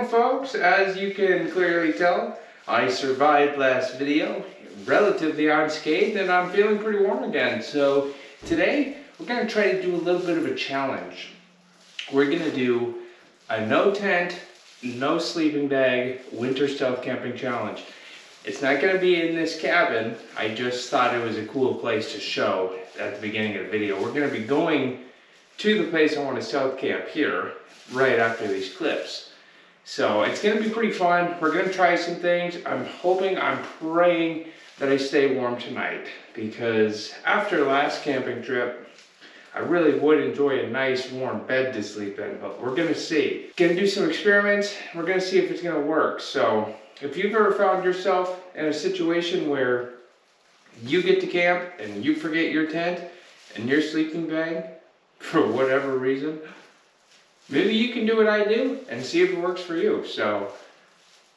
channel, folks. As you can clearly tell, I survived last video relatively unscathed and I'm feeling pretty warm again. So today we're going to try to do a little bit of a challenge. We're going to do a no tent, no sleeping bag winter stealth camping challenge. It's not going to be in this cabin. I just thought it was a cool place to show at the beginning of the video. We're going to be going to the place I want to stealth camp here right after these clips. So it's going to be pretty fun. We're going to try some things. I'm praying that I stay warm tonight, because after the last camping trip, I really would enjoy a nice warm bed to sleep in, but we're going to see. Going to do some experiments. We're going to see if it's going to work. So if you've ever found yourself in a situation where you get to camp and you forget your tent and your sleeping bag for whatever reason, maybe you can do what I do and see if it works for you. So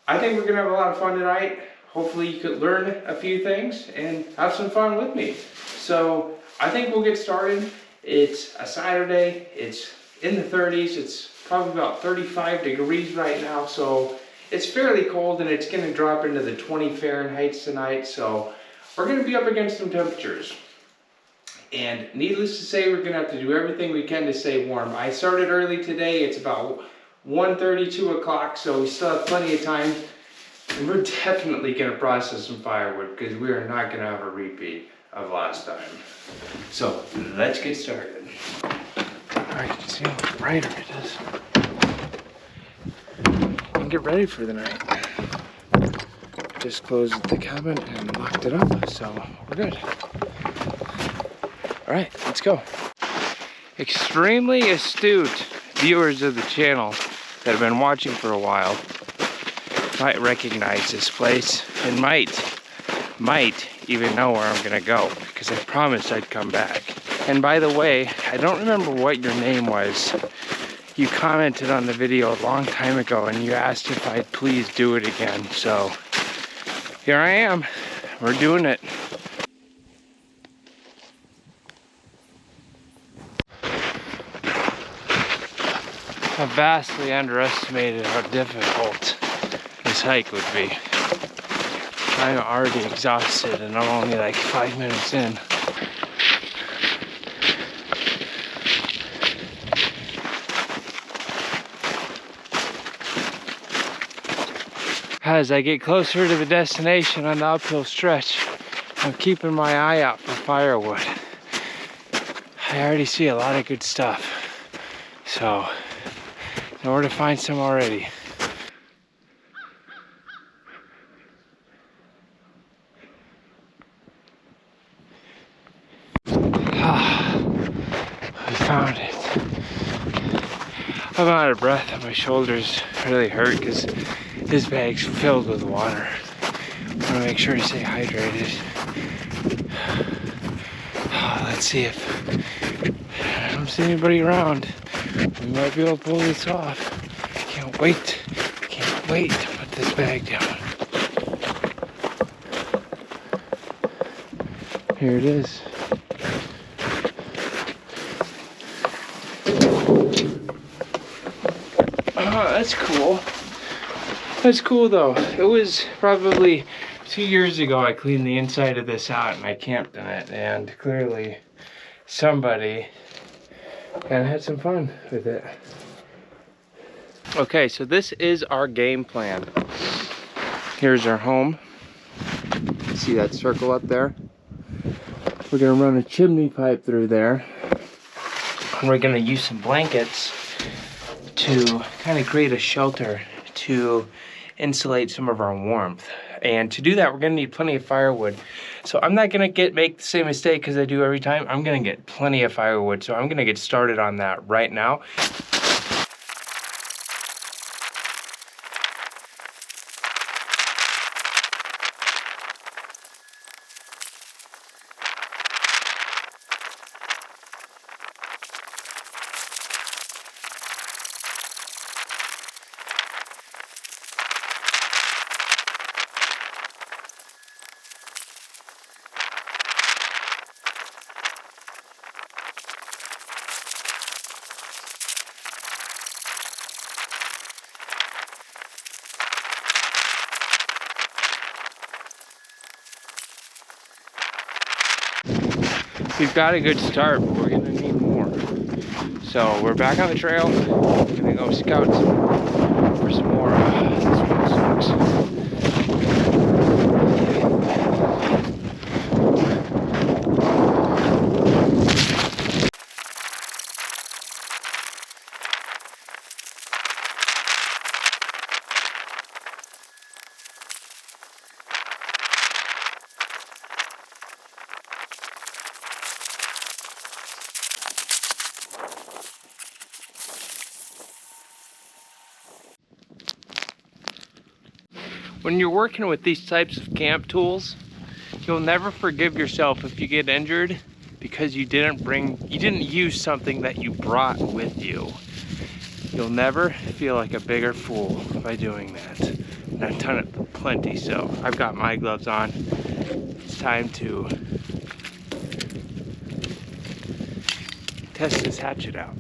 I think we're gonna have a lot of fun tonight. Hopefully you could learn a few things and have some fun with me. So I think we'll get started. It's a Saturday, it's in the 30s, it's probably about 35 degrees right now, so it's fairly cold, and it's gonna drop into the 20 Fahrenheit tonight, so we're gonna be up against some temperatures. And needless to say, we're gonna have to do everything we can to stay warm. I started early today. It's about 1:30, 2 o'clock, so we still have plenty of time. And we're definitely gonna process some firewood, because we are not gonna have a repeat of last time. So let's get started. All right, see how brighter it is. And get ready for the night. Just closed the cabin and locked it up, so we're good. All right, let's go. Extremely astute viewers of the channel that have been watching for a while might recognize this place and might even know where I'm gonna go, because I promised I'd come back. And by the way, I don't remember what your name was. You commented on the video a long time ago and you asked if I'd please do it again. So here I am, we're doing it. I vastly underestimated how difficult this hike would be. I'm already exhausted and I'm only like 5 minutes in. As I get closer to the destination on the uphill stretch, I'm keeping my eye out for firewood. I already see a lot of good stuff, so in order to find some already. I found it. I'm out of breath and my shoulders really hurt because this bag's filled with water. I want to make sure to stay hydrated. Let's see if I don't see anybody around. We might be able to pull this off. Can't wait to put this bag down. Here it is. Oh, that's cool. That's cool though. It was probably 2 years ago I cleaned the inside of this out and I camped in it, and clearly somebody kind of had some fun with it. Okay, so this is our game plan. Here's our home. See that circle up there? We're gonna run a chimney pipe through there. And we're gonna use some blankets to kind of create a shelter to insulate some of our warmth. And to do that, we're gonna need plenty of firewood. So I'm not gonna make the same mistake as I do every time. I'm gonna get plenty of firewood. So I'm gonna get started on that right now. we've got a good start, but we're gonna need more. So we're back on the trail. We're gonna go scout for some more. This one sucks. When you're working with these types of camp tools, you'll never forgive yourself if you get injured because you didn't use something that you brought with you. You'll never feel like a bigger fool by doing that. And I've done it plenty, so I've got my gloves on. It's time to test this hatchet out.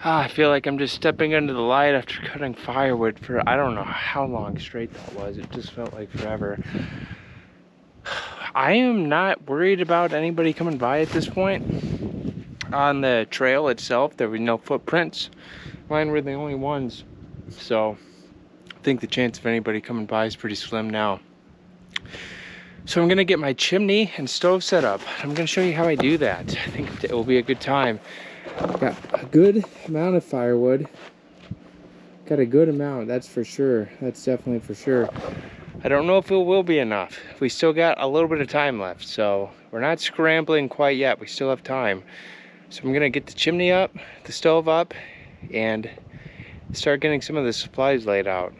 I feel like I'm just stepping into the light after cutting firewood for I don't know how long straight that was. It just felt like forever. I am not worried about anybody coming by at this point. On the trail itself, there were no footprints. Mine were the only ones. So I think the chance of anybody coming by is pretty slim now. So I'm gonna get my chimney and stove set up. I'm gonna show you how I do that. I think it will be a good time. Got a good amount of firewood. Got a good amount, that's for sure. That's definitely for sure. I don't know if it will be enough. We still got a little bit of time left, so we're not scrambling quite yet. We still have time. So I'm gonna get the chimney up, the stove up, and start getting some of the supplies laid out.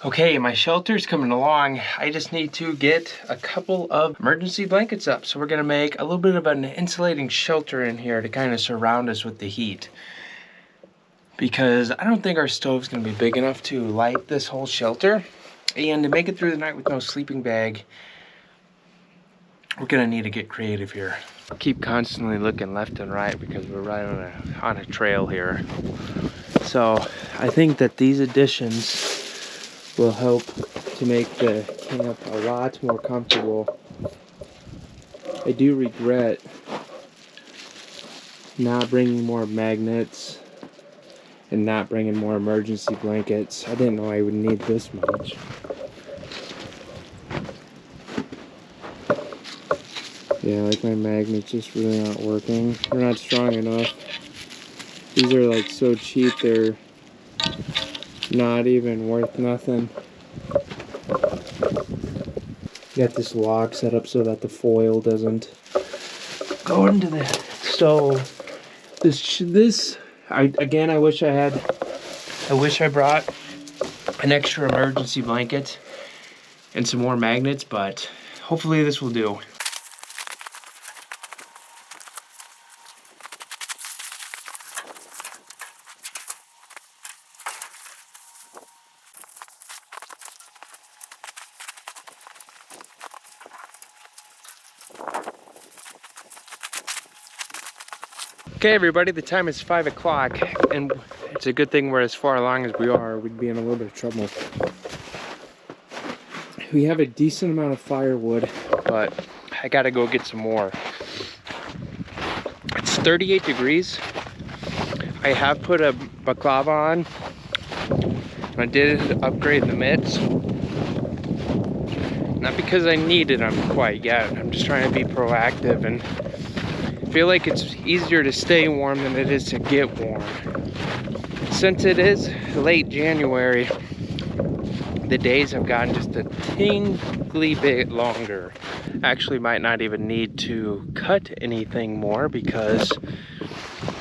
Okay, my shelter's coming along. I just need to get a couple of emergency blankets up. So we're gonna make a little bit of an insulating shelter in here to kind of surround us with the heat. Because I don't think our stove's gonna be big enough to light this whole shelter. And to make it through the night with no sleeping bag, we're gonna need to get creative here. Keep constantly looking left and right because we're right on a trail here. So I think that these additions will help to make the camp a lot more comfortable. I do regret not bringing more magnets and not bringing more emergency blankets. I didn't know I would need this much. Yeah, like my magnets just really aren't working. They're not strong enough. These are like so cheap, they're not even worth nothing. Got this lock set up so that the foil doesn't go into the stove. I wish I brought an extra emergency blanket and some more magnets, but hopefully this will do. Okay everybody, the time is 5 o'clock and it's a good thing we're as far along as we are. We'd be in a little bit of trouble. We have a decent amount of firewood, but I gotta go get some more. It's 38 degrees. I have put a balaclava on. I did upgrade the mitts. Not because I needed them quite yet. I'm just trying to be proactive and feel like it's easier to stay warm than it is to get warm. Since it is late January, the days have gotten just a tingly bit longer. Actually might not even need to cut anything more because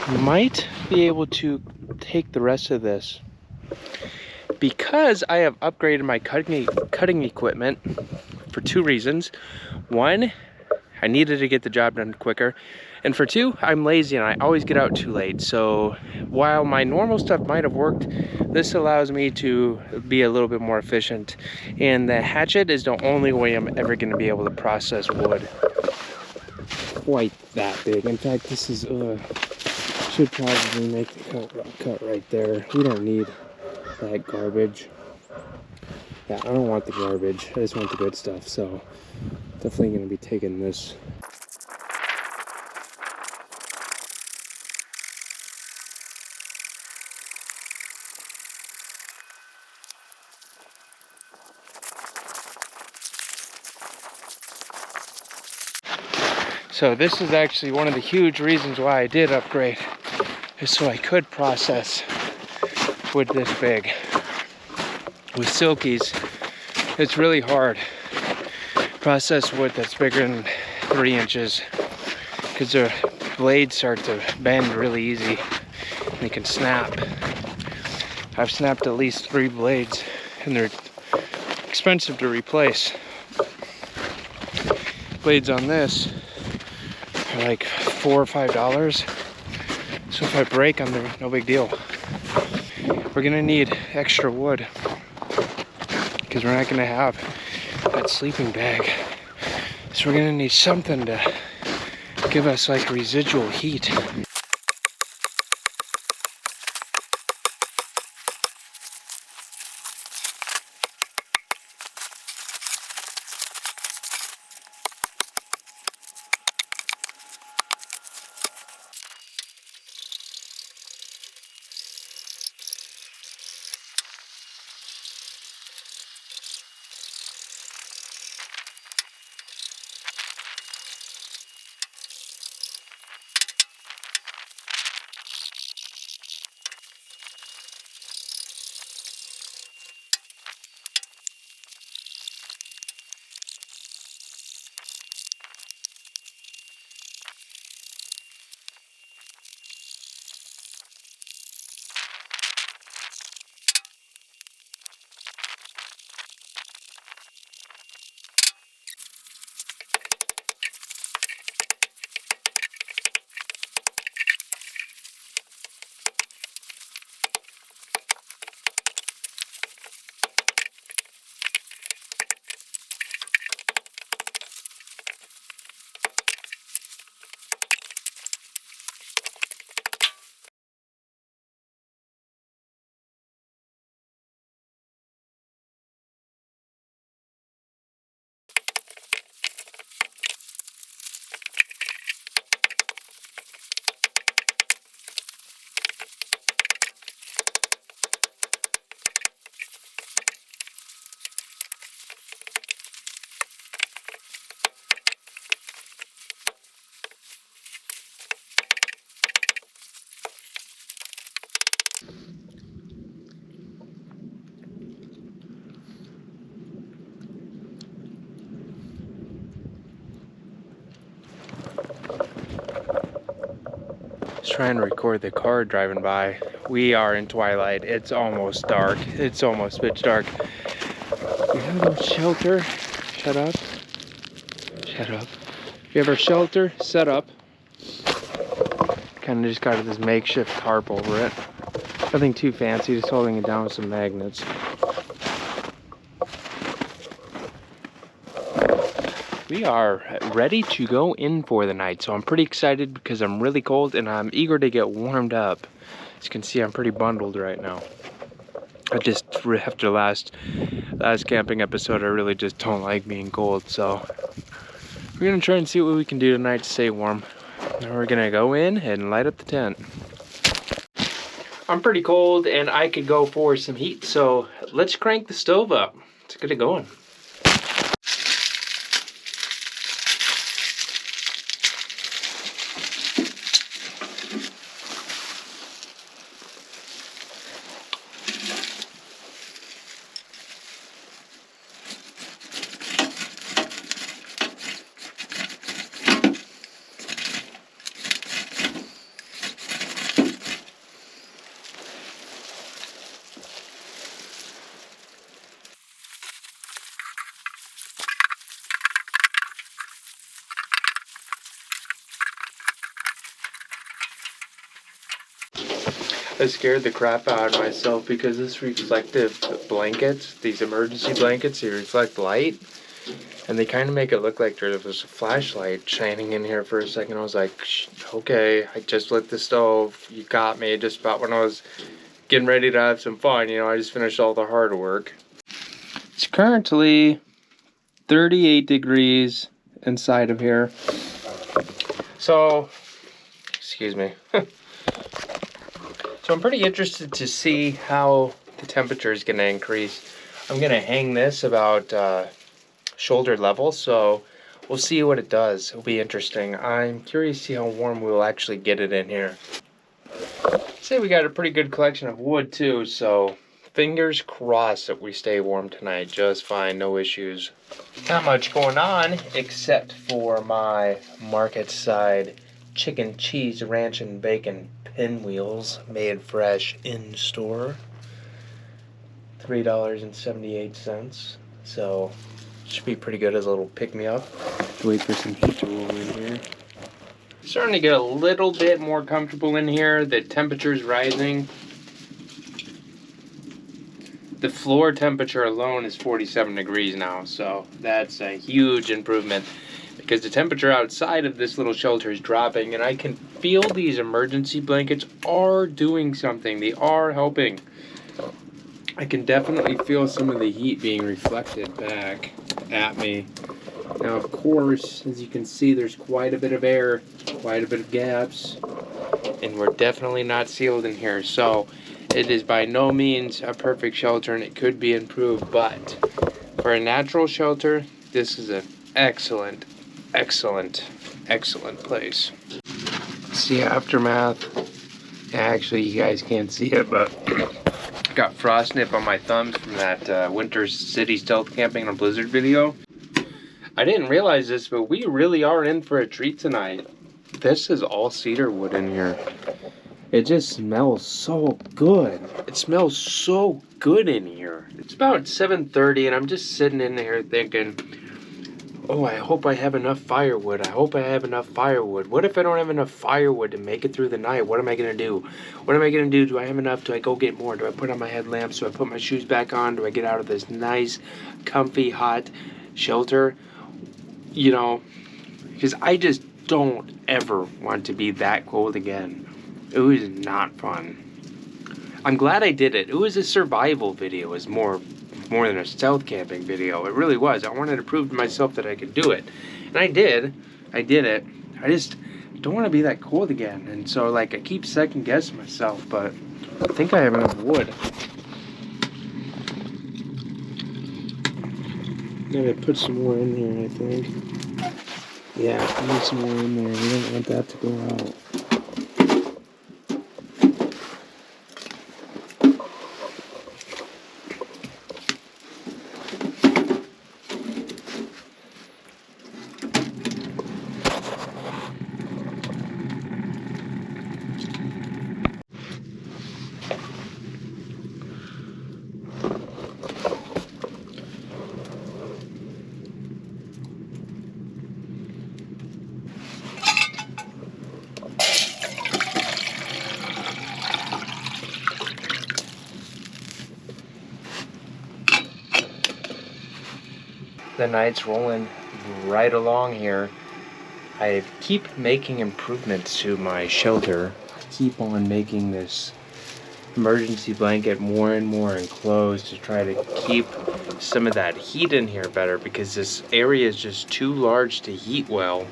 I might be able to take the rest of this. Because I have upgraded my cutting equipment for 2 reasons. 1, I needed to get the job done quicker. And for 2, I'm lazy and I always get out too late. So while my normal stuff might have worked, this allows me to be a little bit more efficient. And the hatchet is the only way I'm ever going to be able to process wood quite that big. In fact, this is, should probably make the cut right there. We don't need that garbage. Yeah, I don't want the garbage. I just want the good stuff. So definitely going to be taking this. So this is actually one of the huge reasons why I did upgrade, is so I could process wood this big. With Silkies, it's really hard to process wood that's bigger than 3 inches because the blades start to bend really easy and they can snap. I've snapped at least 3 blades and they're expensive to replace. Blades on this are like $4 or $5. So if I break them, they're no big deal. We're gonna need extra wood because we're not gonna have that sleeping bag. So we're gonna need something to give us like residual heat. Just trying to record the car driving by. We are in twilight. It's almost dark. It's almost pitch dark. We have a little shelter. Shut up. Shut up. We have our shelter set up. Kind of just got this makeshift tarp over it. Nothing too fancy, just holding it down with some magnets. We are ready to go in for the night, so I'm pretty excited because I'm really cold and I'm eager to get warmed up. As you can see, I'm pretty bundled right now. I just, after last camping episode, I really just don't like being cold, so we're gonna try and see what we can do tonight to stay warm. Now we're gonna go in and light up the tent. I'm pretty cold and I could go for some heat, so let's crank the stove up. Let's get it going. I scared the crap out of myself because this reflective blankets, these emergency blankets, they reflect light. And they kind of make it look like there was a flashlight shining in here for a second. I was like, okay, I just lit the stove. You got me just about when I was getting ready to have some fun. You know, I just finished all the hard work. It's currently 38 degrees inside of here. So, excuse me. So I'm pretty interested to see how the temperature is going to increase. I'm going to hang this about shoulder level, so we'll see what it does. It'll be interesting. I'm curious to see how warm we'll actually get it in here. Say we got a pretty good collection of wood too, so fingers crossed that we stay warm tonight just fine, no issues. Not much going on except for my market side chicken, cheese, ranch, and bacon pinwheels made fresh in store. $3.78. So should be pretty good as a little pick-me-up. Wait for some heat to roll in here. Starting to get a little bit more comfortable in here. The temperature's rising. The floor temperature alone is 47 degrees now, so that's a huge improvement because the temperature outside of this little shelter is dropping, and I can feel these emergency blankets are doing something. They are helping. I can definitely feel some of the heat being reflected back at me. Now, of course, as you can see, there's quite a bit of air, quite a bit of gaps, and we're definitely not sealed in here. So it is by no means a perfect shelter, and it could be improved, but for a natural shelter, this is an excellent, excellent, excellent place. See aftermath. Actually, you guys can't see it, but got frost nip on my thumbs from that Winter City stealth camping on Blizzard video. I didn't realize this, but we really are in for a treat tonight. This is all cedar wood in here. It just smells so good. It smells so good in here. It's about 7:30 and I'm just sitting in here thinking, oh, I hope I have enough firewood. I hope I have enough firewood. What if I don't have enough firewood to make it through the night? What am I going to do? What am I going to do? Do I have enough? Do I go get more? Do I put on my headlamps? Do I put my shoes back on? Do I get out of this nice, comfy, hot shelter? You know, because I just don't ever want to be that cold again. It was not fun. I'm glad I did it. It was a survival video. It was more than a stealth camping video. It really was. I wanted to prove to myself that I could do it. And I did. I did it. I just don't want to be that cold again. And so, like, I keep second guessing myself, but I think I have enough wood. Gotta put some more in here, I think. Yeah, put some more in there. We don't want that to go out. the night's rolling right along here. I keep making improvements to my shelter. I keep on making this emergency blanket more and more enclosed to try to keep some of that heat in here better, because this area is just too large to heat well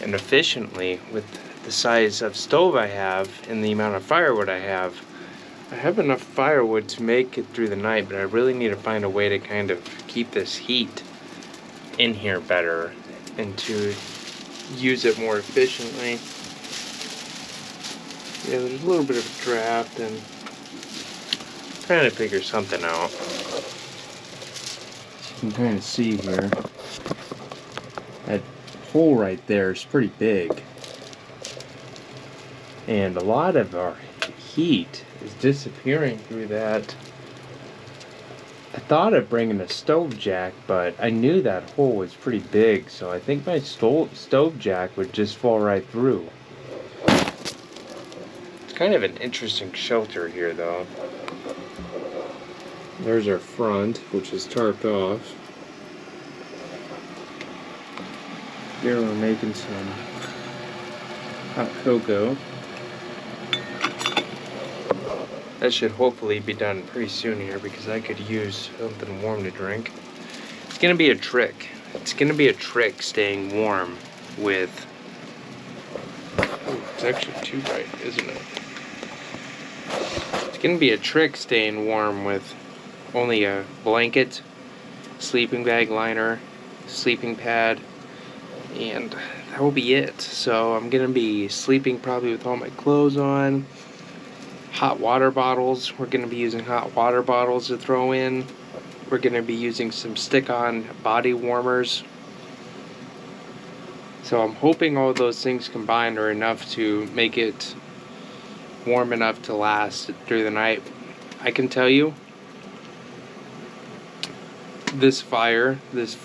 and efficiently with the size of stove I have and the amount of firewood I have. I have enough firewood to make it through the night, but I really need to find a way to kind of keep this heat in here better and to use it more efficiently. Yeah, there's a little bit of a draft and I'm trying to figure something out. You can kind of see here, that hole right there is pretty big. And a lot of our heat is disappearing through that. I thought of bringing a stove jack, but I knew that hole was pretty big, so I think my stove jack would just fall right through. It's kind of an interesting shelter here, though. There's our front, which is tarped off. Here we're making some hot cocoa. That should hopefully be done pretty soon here, because I could use something warm to drink. It's gonna be a trick. It's gonna be a trick staying warm with... Oh, it's actually too bright, isn't it? It's gonna be a trick staying warm with only a blanket, sleeping bag liner, sleeping pad, and that will be it. So I'm gonna be sleeping probably with all my clothes on. Hot water bottles, we're going to be using hot water bottles to throw in. We're going to be using some stick-on body warmers. So I'm hoping all those things combined are enough to make it warm enough to last through the night. I can tell you, this fire, this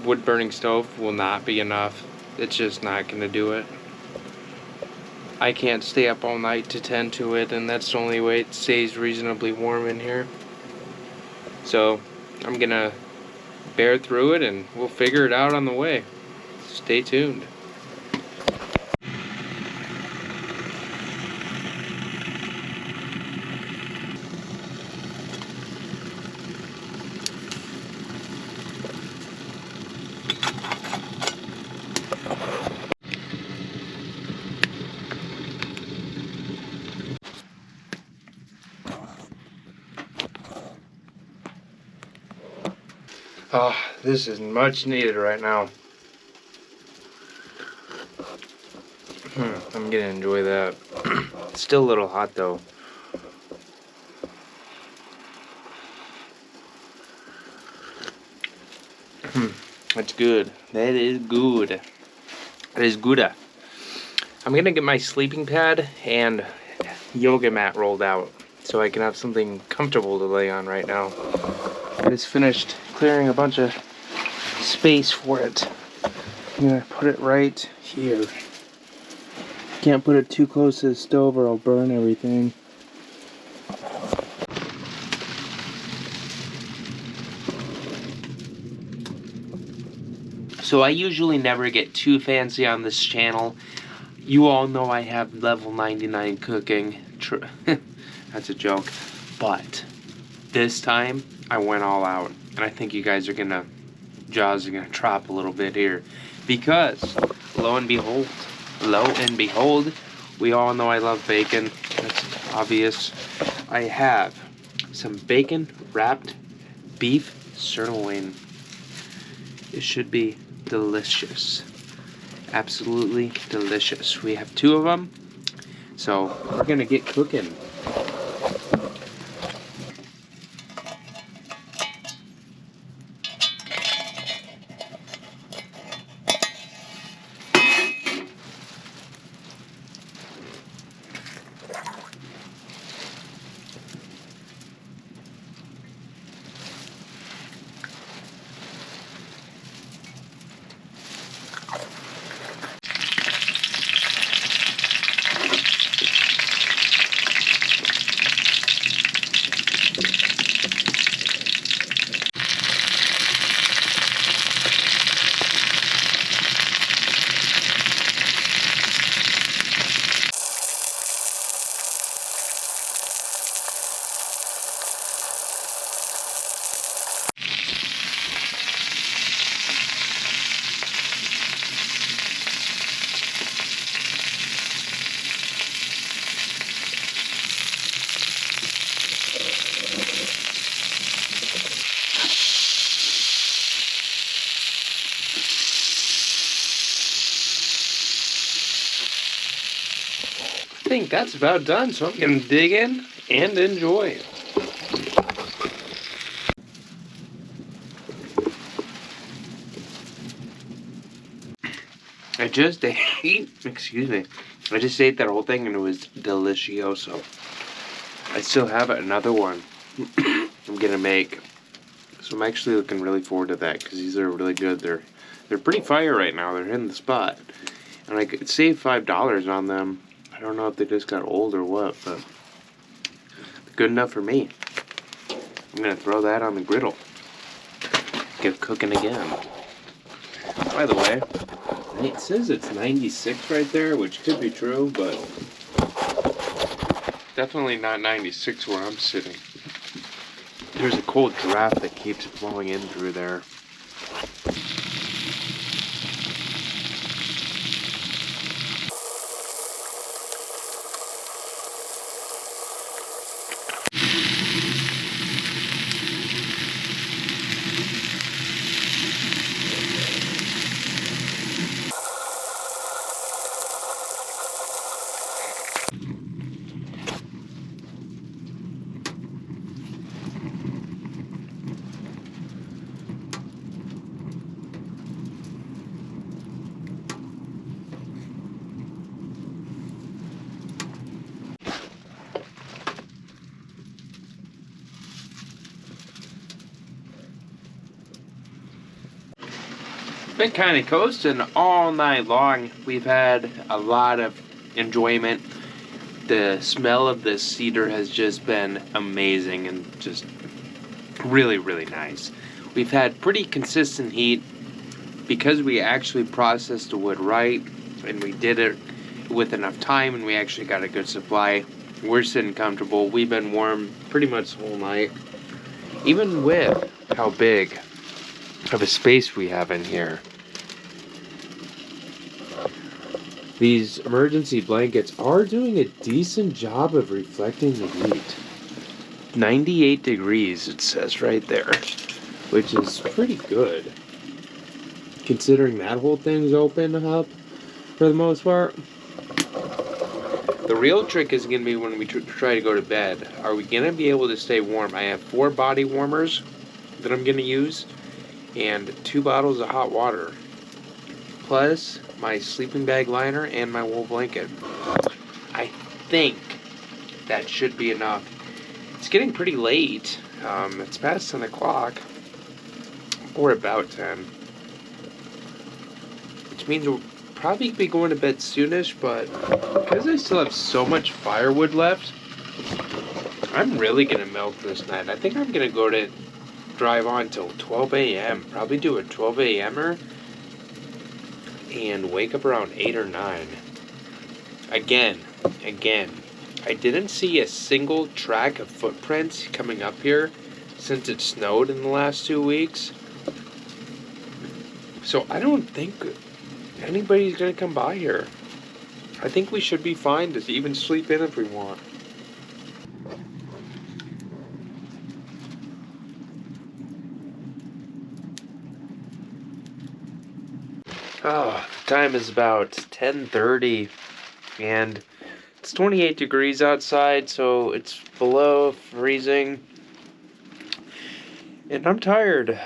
wood burning stove will not be enough. It's just not going to do it. I can't stay up all night to tend to it, and that's the only way it stays reasonably warm in here. So I'm gonna bear through it and we'll figure it out on the way. Stay tuned. Oh, this is much needed right now. I'm gonna enjoy that. It's still a little hot though. That's good. That is good. That is good. I'm gonna get my sleeping pad and yoga mat rolled out so I can have something comfortable to lay on right now. I just finished clearing a bunch of space for it. I'm gonna put it right here. Can't put it too close to the stove or I'll burn everything. So I usually never get too fancy on this channel. You all know I have level 99 cooking. That's a joke. But this time I went all out. And I think you guys are gonna, jaws are gonna drop a little bit here. Because, lo and behold, we all know I love bacon. That's obvious. I have some bacon wrapped beef sirloin. It should be delicious. Absolutely delicious. We have 2 of them. So we're gonna get cooking. think that's about done, so I'm gonna dig in and enjoy. I just ate, excuse me, I just ate that whole thing and it was delicioso. I still have another one I'm gonna make. So I'm actually looking really forward to that because these are really good. They're pretty fire right now. They're hitting the spot. And I could save $5 on them. I don't know if they just got old or what, but good enough for me. I'm gonna throw that on the griddle. Get cooking again. By the way, it says it's 96 right there, which could be true, but definitely not 96 where I'm sitting. There's a cold draft that keeps blowing in through there. Been kind of coasting all night long. We've had a lot of enjoyment. The smell of this cedar has just been amazing and just really, really nice. We've had pretty consistent heat because we actually processed the wood right and we did it with enough time and we actually got a good supply. We're sitting comfortable. We've been warm pretty much the whole night. Even with how big of a space we have in here. These emergency blankets are doing a decent job of reflecting the heat. 98 degrees it says right there, which is pretty good. Considering that whole thing's open up for the most part. The real trick is going to be when we try to go to bed. Are we going to be able to stay warm? I have 4 body warmers that I'm going to use and 2 bottles of hot water, plus my sleeping bag liner and my wool blanket. I think that should be enough. It's getting pretty late. It's past 10 o'clock, or about 10, which means we'll probably be going to bed soonish, but because I still have so much firewood left, I'm really going to milk this night. I think I'm going to go to drive on till 12 a.m. Probably do a 12 a.m.er and wake up around 8 or 9. Again, I didn't see a single track of footprints coming up here since it snowed in the last 2 weeks. So I don't think anybody's gonna come by here. I think we should be fine to even sleep in if we want. Oh, the time is about 10:30 and it's 28 degrees outside, so it's below freezing. And I'm tired.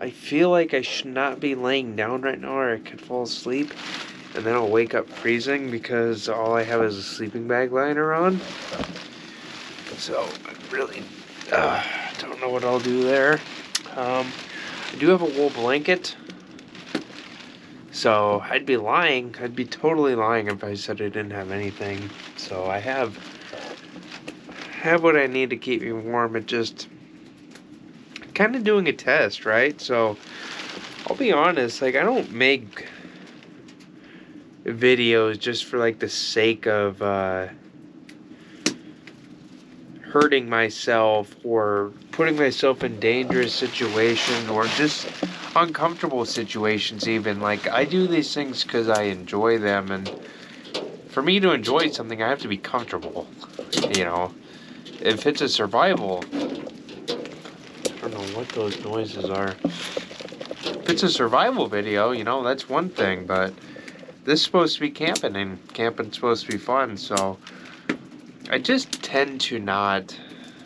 I feel like I should not be laying down right now or I could fall asleep. And then I'll wake up freezing because all I have is a sleeping bag liner on. So I really don't know what I'll do there. I do have a wool blanket. So I'd be lying. I'd be totally lying if I said I didn't have anything. So I have what I need to keep me warm. It just kind of doing a test, right? So I'll be honest, like I don't make videos just for like the sake of hurting myself or putting myself in dangerous situations or just uncomfortable situations even. Like I do these things because I enjoy them, and for me to enjoy something I have to be comfortable, you know. If it's a survival, I don't know what those noises are. If it's a survival video, you know, that's one thing, but this is supposed to be camping and camping's supposed to be fun, so I just tend to not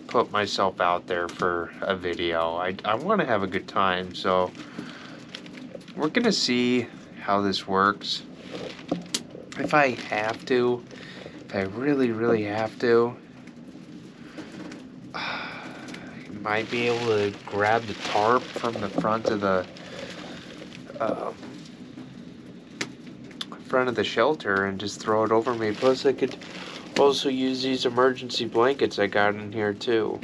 put myself out there for a video. I want to have a good time, so we're gonna see how this works. If I have to, if I really have to, I might be able to grab the tarp from the front of the shelter and just throw it over me. Plus, I could also use these emergency blankets I got in here too.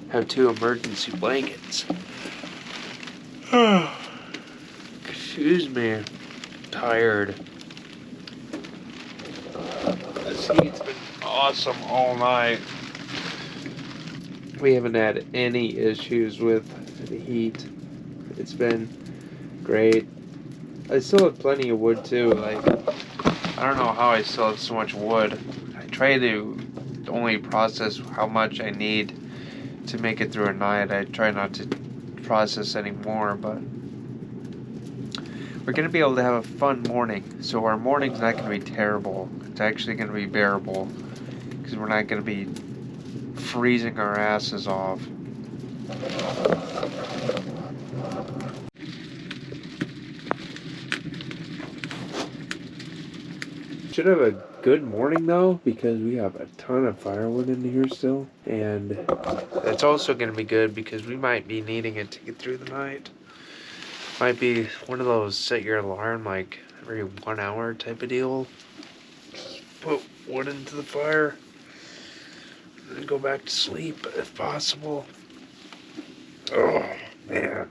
Have 2 emergency blankets. Excuse me, I'm tired. This heat's been awesome all night. We haven't had any issues with the heat. It's been great. I still have plenty of wood too. Like, I don't know how I still have so much wood. I try to only process how much I need to make it through a night. I try not to process any more, but we're going to be able to have a fun morning. So our morning's not going to be terrible. It's actually going to be bearable because we're not going to be freezing our asses off. Should have a good morning though, because we have a ton of firewood in here still, and it's also going to be good because we might be needing it to get through the night. Might be one of those set your alarm like every 1 hour type of deal. Just put wood into the fire and go back to sleep if possible. Oh man,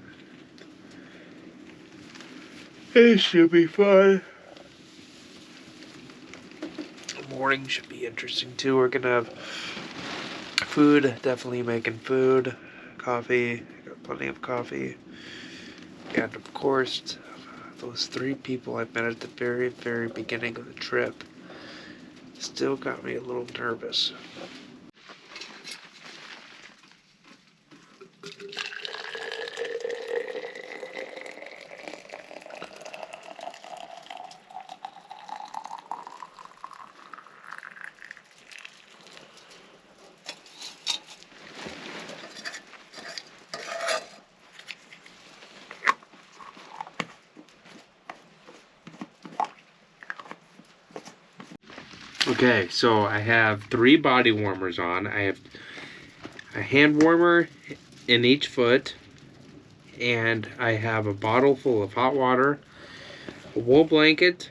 it should be fun. Morning should be interesting too. We're gonna have food, definitely making food, coffee, got plenty of coffee, and of course those 3 people I met at the very beginning of the trip still got me a little nervous. Okay, so I have 3 body warmers on. I have a hand warmer in each foot, and I have a bottle full of hot water, a wool blanket,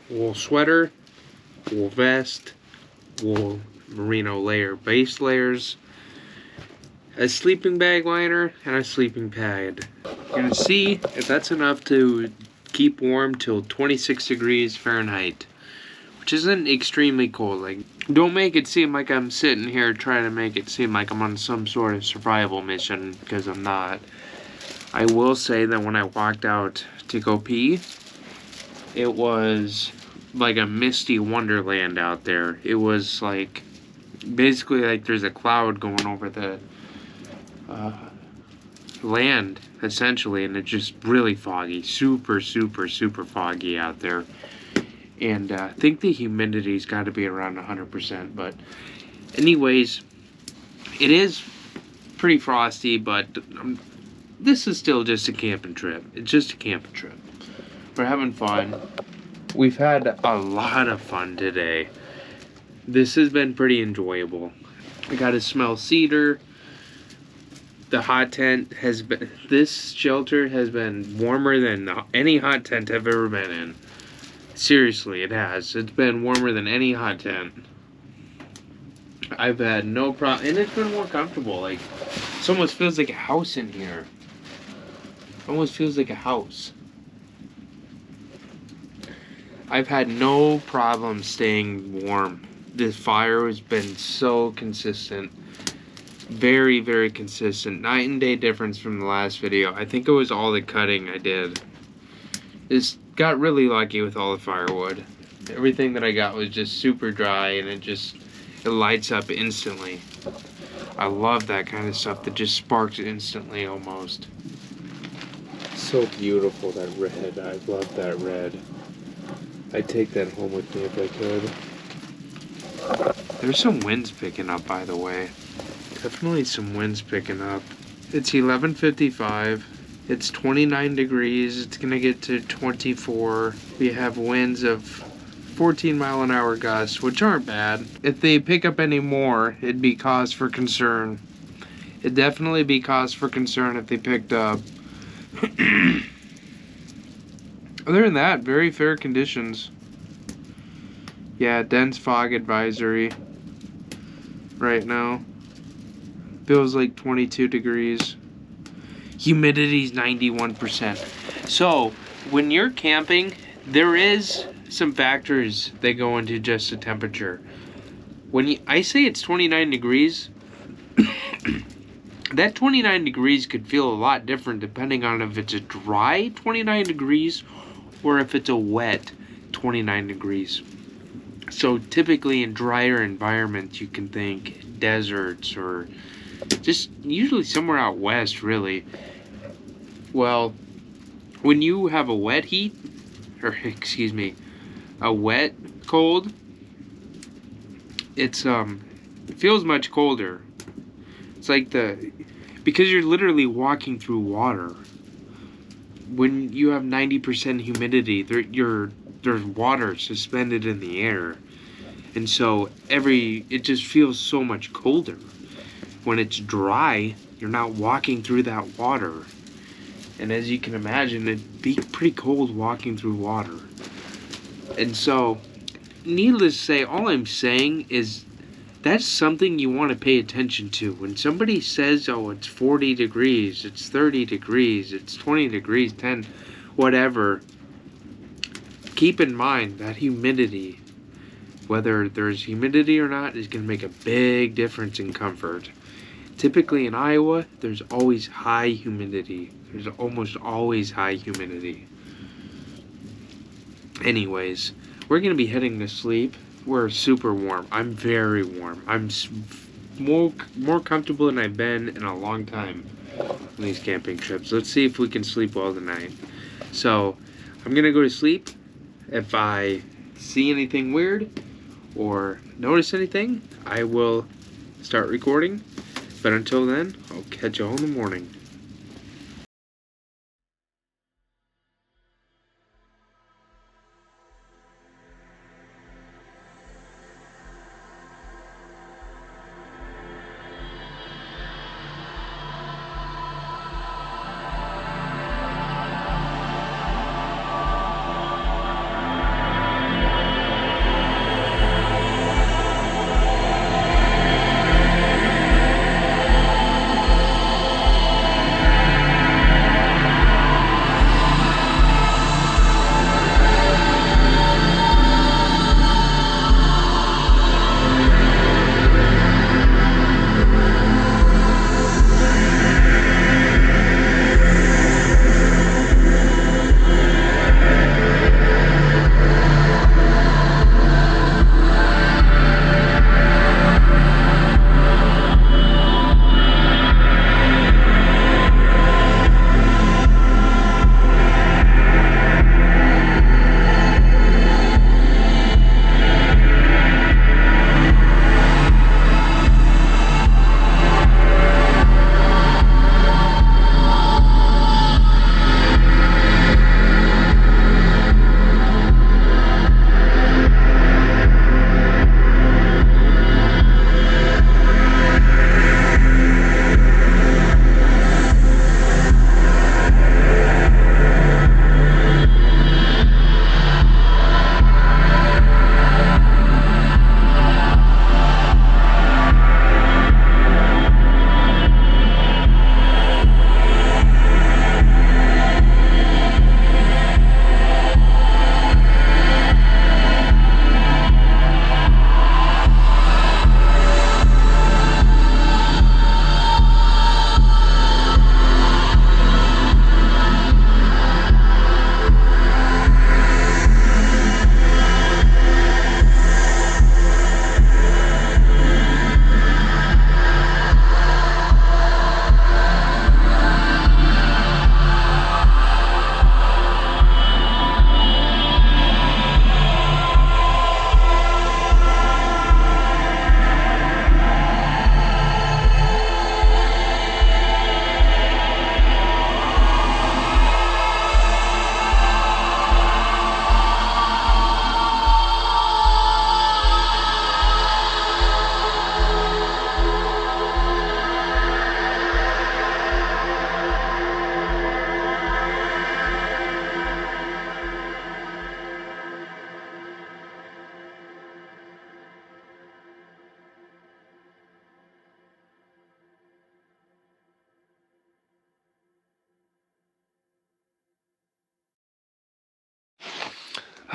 wool sweater, wool vest, wool merino layer base layers, a sleeping bag liner, and a sleeping pad. You're gonna see if that's enough to keep warm till 26 degrees Fahrenheit. Which isn't extremely cold. Like, don't make it seem like I'm sitting here trying to make it seem like I'm on some sort of survival mission, because I'm not. I will say that when I walked out to go pee, it was like a misty wonderland out there. It was like, basically like there's a cloud going over the land, essentially, and it's just really foggy. Super foggy out there. And I think the humidity's got to be around 100%. But anyways, it is pretty frosty, but this is still just a camping trip. It's just a camping trip. We're having fun. We've had a lot of fun today. This has been pretty enjoyable. I got to smell cedar. The hot tent has been... This shelter has been warmer than any hot tent I've ever been in. Seriously, it has. It's been warmer than any hot tent. I've had no problem, and it's been more comfortable. Like, it almost feels like a house in here. It almost feels like a house. I've had no problem staying warm. This fire has been so consistent. Very consistent. Night and day difference from the last video. I think it was all the cutting I did. It's got really lucky with all the firewood. Everything that I got was just super dry, and it lights up instantly. I love that kind of stuff that just sparks instantly almost. So beautiful, that red. I love that red. I'd take that home with me if I could. There's some winds picking up, by the way. Definitely some winds picking up. It's 11:55. It's 29 degrees. It's gonna get to 24. We have winds of 14-mile-an-hour gusts, which aren't bad. If they pick up any more, it'd be cause for concern. It'd definitely be cause for concern if they picked up. Other than that, very fair conditions. Yeah, dense fog advisory right now. Feels like 22 degrees. Humidity's 91%. So, when you're camping, there is some factors that go into just the temperature. I say it's 29 degrees, that 29 degrees could feel a lot different depending on if it's a dry 29 degrees or if it's a wet 29 degrees. So typically in drier environments, you can think deserts or just usually somewhere out west, really. Well, when you have a wet heat, or excuse me, a wet cold, it feels much colder. It's like because you're literally walking through water. When you have 90% humidity, there's water suspended in the air, and so it just feels so much colder. When it's dry, you're not walking through that water, and as you can imagine, it'd be pretty cold walking through water. And so, needless to say, all I'm saying is that's something you want to pay attention to. When somebody says, oh, it's 40 degrees, it's 30 degrees, it's 20 degrees, 10, whatever, keep in mind that humidity, whether there's humidity or not, is going to make a big difference in comfort. Typically in Iowa, there's always high humidity. There's almost always high humidity. Anyways, we're going to be heading to sleep. We're super warm. I'm very warm. I'm more comfortable than I've been in a long time on these camping trips. Let's see if we can sleep well tonight. So, I'm going to go to sleep. If I see anything weird or notice anything, I will start recording. But until then, I'll catch you all in the morning.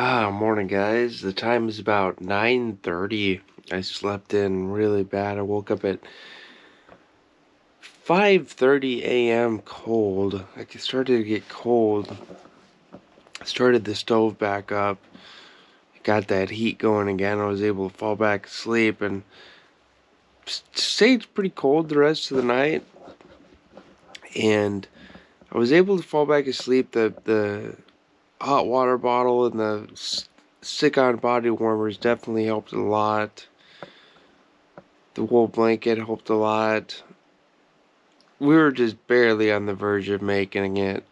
Morning guys. The time is about 9:30. I slept in really bad. I woke up at 5:30 a.m. cold. It started to get cold. Started the stove back up. Got that heat going again. I was able to fall back asleep and stayed pretty cold the rest of the night. And I was able to fall back asleep. The hot water bottle and the stick-on body warmers definitely helped a lot. The wool blanket helped a lot. We were just barely on the verge of making it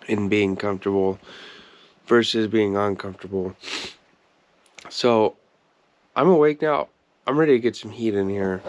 and being comfortable versus being uncomfortable. So I'm awake now. I'm ready to get some heat in here.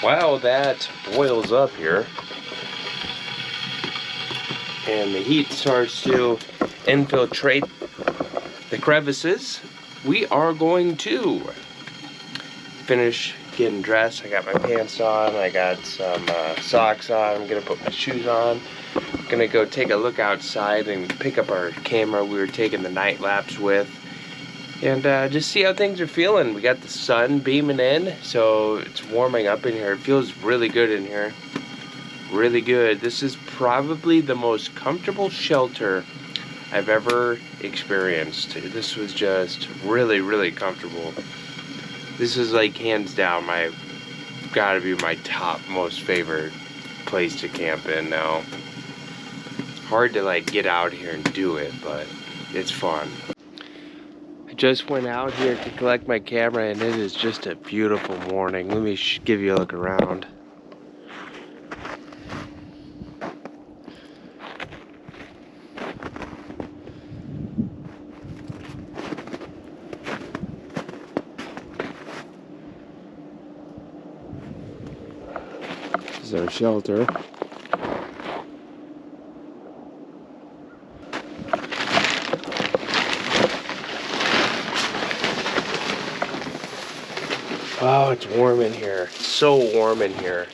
While that boils up here and the heat starts to infiltrate the crevices, we are going to finish getting dressed. I got my pants on, I got some socks on, I'm gonna put my shoes on. I'm gonna go take a look outside and pick up our camera we were taking the night lapse with. And just see how things are feeling. We got the sun beaming in, so it's warming up in here. It feels really good in here. Really good. This is probably the most comfortable shelter I've ever experienced. This was just really, really comfortable. This is like hands down gotta be my top most favorite place to camp in now. Hard to like get out here and do it, but it's fun. I just went out here to collect my camera and it is just a beautiful morning. Let me give you a look around. This is our shelter. Oh, it's warm in here. It's so warm in here.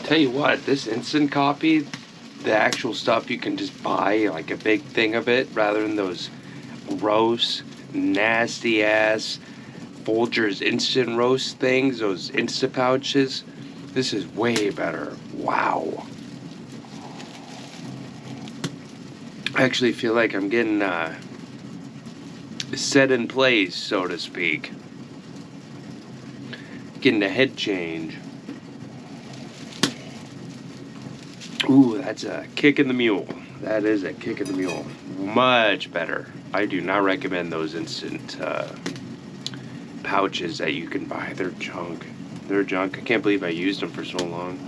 Tell you what, this instant coffee, the actual stuff you can just buy, like a big thing of it, rather than those gross, nasty ass Folgers instant roast things, those Insta pouches. This is way better. Wow. I actually feel like I'm getting set in place, so to speak. Getting a head change. Ooh, that's a kick in the mule. That is a kick in the mule. Much better. I do not recommend those instant pouches that you can buy. They're junk. They're junk. I can't believe I used them for so long.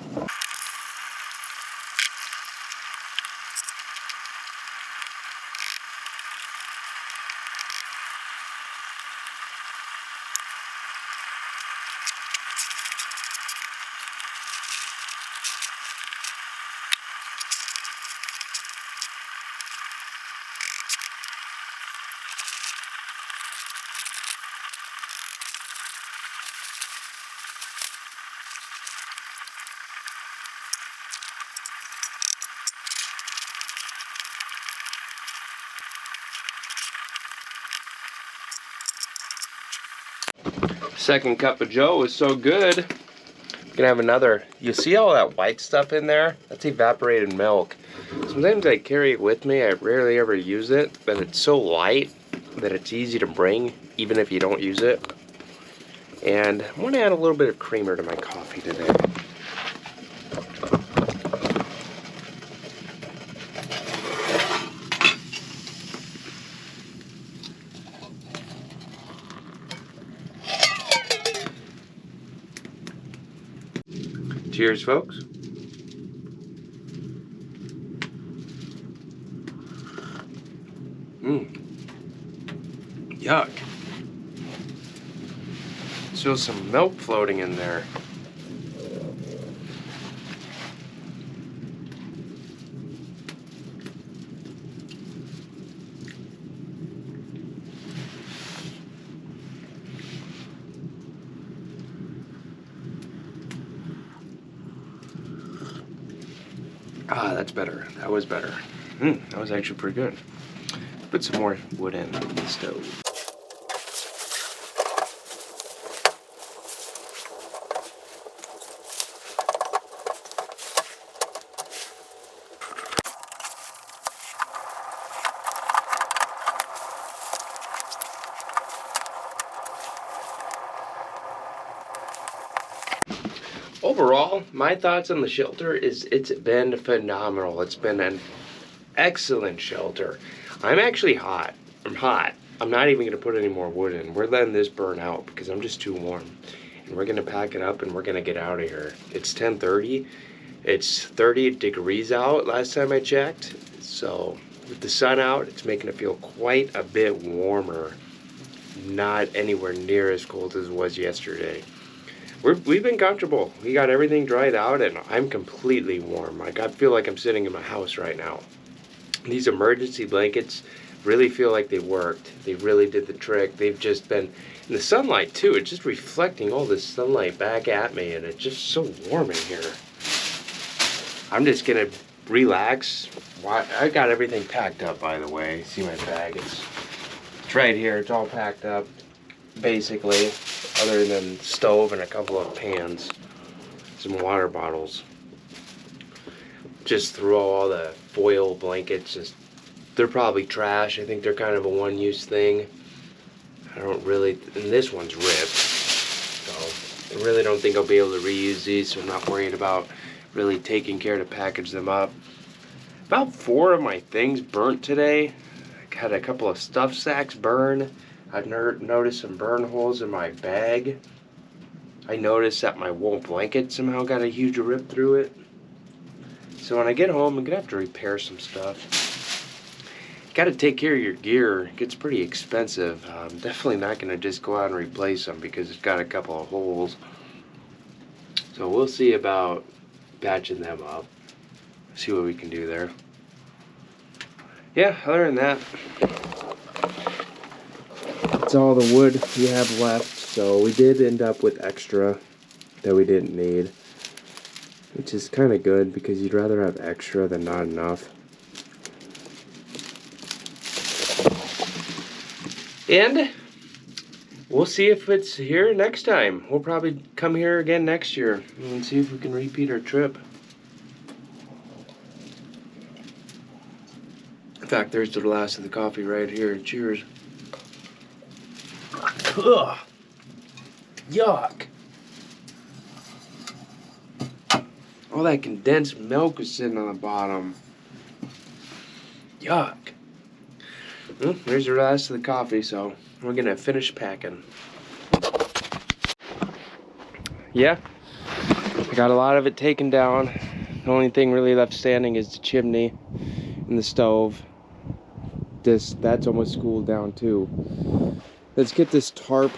Second cup of Joe is so good. Gonna have another. You see all that white stuff in there? That's evaporated milk. Sometimes I carry it with me. I rarely ever use it, but it's so light that it's easy to bring even if you don't use it. And I'm gonna add a little bit of creamer to my coffee today. Cheers, folks. Yuck. Still some milk floating in there. Ah, that's better. That was better. That was actually pretty good. Put some more wood in the stove. Overall, my thoughts on the shelter is it's been phenomenal. It's been an excellent shelter. I'm actually hot. I'm hot. I'm not even going to put any more wood in. We're letting this burn out because I'm just too warm. And we're going to pack it up and we're going to get out of here. It's 10:30. It's 30 degrees out last time I checked. So with the sun out, it's making it feel quite a bit warmer. Not anywhere near as cold as it was yesterday. We've been comfortable. We got everything dried out and I'm completely warm. Like, I feel like I'm sitting in my house right now. These emergency blankets really feel like they worked. They really did the trick. They've just been in the sunlight too. It's just reflecting all this sunlight back at me and it's just so warm in here. I'm just gonna relax. I got everything packed up, by the way. See my bag? It's right here. It's all packed up, basically, other than stove and a couple of pans, some water bottles. Just threw all the foil blankets. They're probably trash. I think they're kind of a one-use thing. I don't really, and this one's ripped, so I really don't think I'll be able to reuse these, so I'm not worried about really taking care to package them up. About 4 of my things burnt today. I had a couple of stuff sacks burn. I've noticed some burn holes in my bag. I noticed that my wool blanket somehow got a huge rip through it. So when I get home, I'm gonna have to repair some stuff. Got to take care of your gear. It gets pretty expensive. I'm definitely not gonna just go out and replace them because it's got a couple of holes. So we'll see about patching them up. See what we can do there. Yeah, other than that, that's all the wood we have left. So we did end up with extra that we didn't need, which is kind of good because you'd rather have extra than not enough. And we'll see if it's here next time. We'll probably come here again next year and see if we can repeat our trip. In fact, there's the last of the coffee right here. Cheers. Ugh. Yuck. All that condensed milk was sitting on the bottom. Yuck. Well, there's the last of the coffee, so we're gonna finish packing. Yeah, I got a lot of it taken down. The only thing really left standing is the chimney and the stove. That's almost cooled down too. Let's get this tarp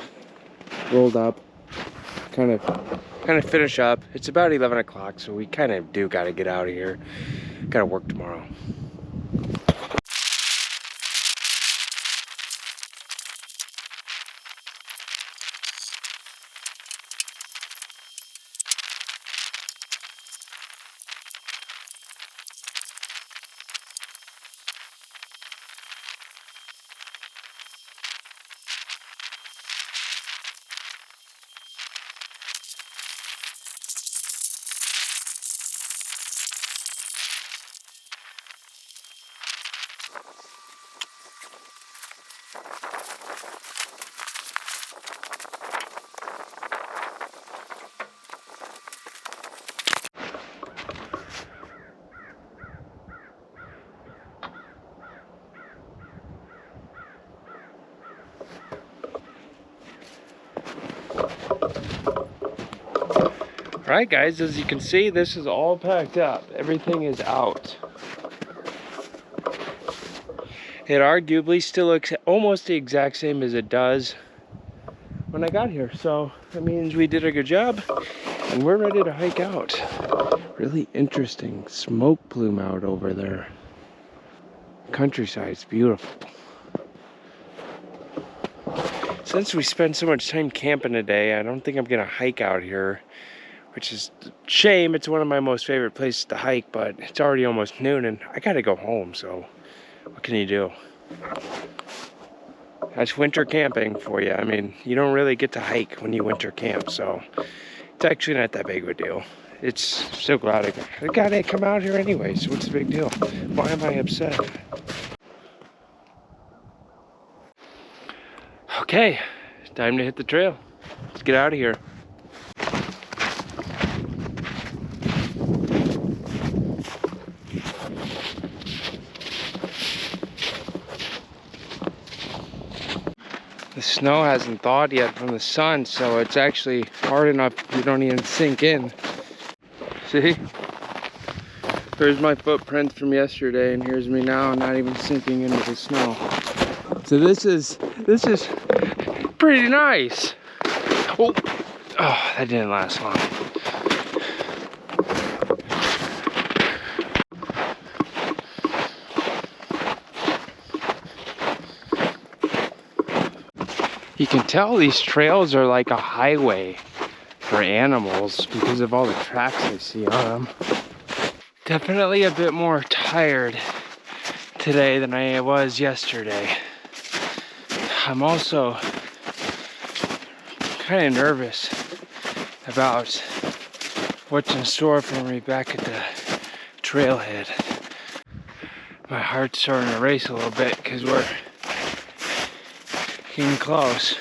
rolled up. Kind of finish up. It's about 11 o'clock, so we kind of do got to get out of here. Got to work tomorrow. Alright guys, as you can see, this is all packed up. Everything is out. It arguably still looks almost the exact same as it does when I got here. So that means we did a good job and we're ready to hike out. Really interesting smoke plume out over there. Countryside's beautiful. Since we spend so much time camping today, I don't think I'm gonna hike out here, which is a shame. It's one of my most favorite places to hike, but it's already almost noon and I gotta go home, so what can you do? That's winter camping for you. I mean, you don't really get to hike when you winter camp, so it's actually not that big of a deal. It's so glad I gotta come out here anyway, so what's the big deal? Why am I upset? Okay, time to hit the trail. Let's get out of here. The snow hasn't thawed yet from the sun, so it's actually hard enough you don't even sink in. See? Here's my footprints from yesterday, and here's me now, not even sinking into the snow. So this is pretty nice. Oh, that didn't last long. You can tell these trails are like a highway for animals because of all the tracks I see on them. Definitely a bit more tired today than I was yesterday. I'm also kind of nervous about what's in store for me back at the trailhead. My heart's starting to race a little bit because we're getting close.